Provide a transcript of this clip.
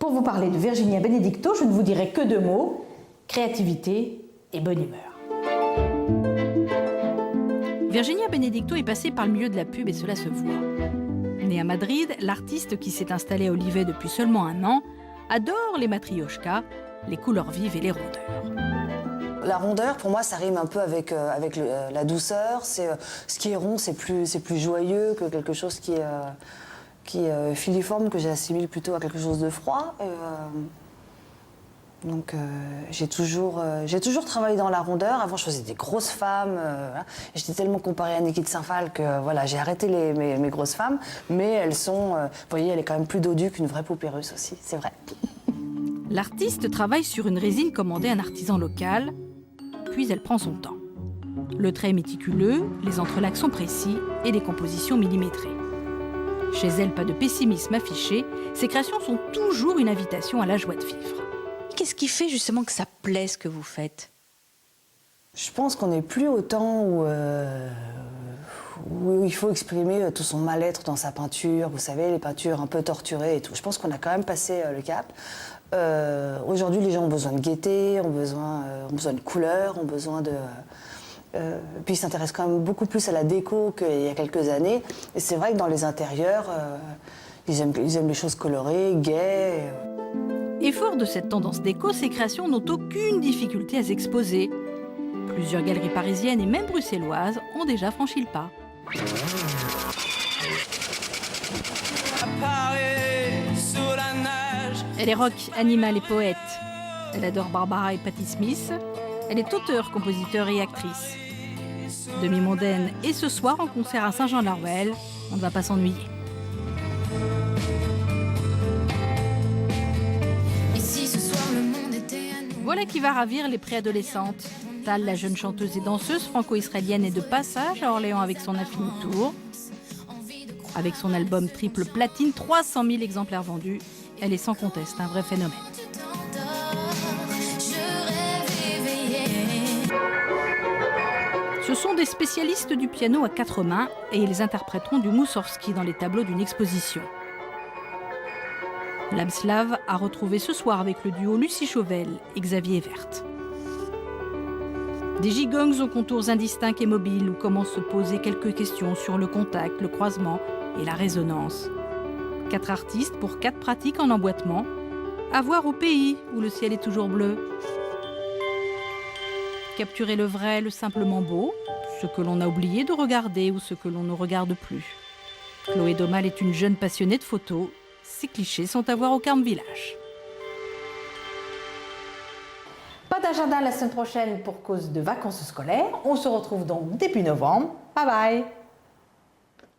Pour vous parler de Virginia Benedicto, je ne vous dirai que 2 mots, créativité et bonne humeur. Virginia Benedicto est passée par le milieu de la pub et cela se voit. Née à Madrid, l'artiste qui s'est installée à Olivet depuis seulement 1 an adore les matrioshkas, les couleurs vives et les rondeurs. La rondeur, pour moi, ça rime un peu avec la douceur. Ce qui est rond, c'est plus joyeux que quelque chose qui est filiforme, que j'assimile plutôt à quelque chose de froid. Donc j'ai toujours travaillé dans la rondeur. Avant, je faisais des grosses femmes. Voilà. J'étais tellement comparée à Niki de Saint-Phal que voilà, j'ai arrêté mes grosses femmes. Mais elles sont, vous voyez, elle est quand même plus dodue qu'une vraie poupée russe aussi, c'est vrai. L'artiste travaille sur une résine commandée à un artisan local, puis elle prend son temps. Le trait est méticuleux, les entrelacs sont précis et les compositions millimétrées. Chez elle, pas de pessimisme affiché, ses créations sont toujours une invitation à la joie de vivre. Qu'est-ce qui fait justement que ça plaît ce que vous faites? Je pense qu'on n'est plus au temps où il faut exprimer tout son mal-être dans sa peinture. Vous savez, les peintures un peu torturées et tout. Je pense qu'on a quand même passé le cap. Aujourd'hui, les gens ont besoin de gaieté, ont besoin de couleurs, ont besoin de... puis ils s'intéressent quand même beaucoup plus à la déco qu'il y a quelques années. Et c'est vrai que dans les intérieurs, ils aiment les choses colorées, gaies. Et fort de cette tendance déco, ses créations n'ont aucune difficulté à s'exposer. Plusieurs galeries parisiennes et même bruxelloises ont déjà franchi le pas. Elle est rock, animal et poète. Elle adore Barbara et Patti Smith. Elle est auteure, compositeur et actrice. Demi-mondaine et ce soir en concert à Saint-Jean-de-la-Ruelle, on ne va pas s'ennuyer. Voilà qui va ravir les préadolescentes. Tal, la jeune chanteuse et danseuse franco-israélienne, est de passage à Orléans avec son Infini Tour. Avec son album triple platine, 300 000 exemplaires vendus, elle est sans conteste un vrai phénomène. Ce sont des spécialistes du piano à 4 mains et ils interpréteront du Moussorgsky dans les tableaux d'une exposition. L'âme slave a retrouvé ce soir avec le duo Lucie Chauvel et Xavier Evert. Des gigongs aux contours indistincts et mobiles où commencent à se poser quelques questions sur le contact, le croisement et la résonance. 4 artistes pour 4 pratiques en emboîtement, à voir au pays où le ciel est toujours bleu. Capturer le vrai, le simplement beau, ce que l'on a oublié de regarder ou ce que l'on ne regarde plus. Chloé Domal est une jeune passionnée de photos. Ces clichés sont à voir au Carme Village. Pas d'agenda la semaine prochaine pour cause de vacances scolaires. On se retrouve donc début novembre. Bye bye.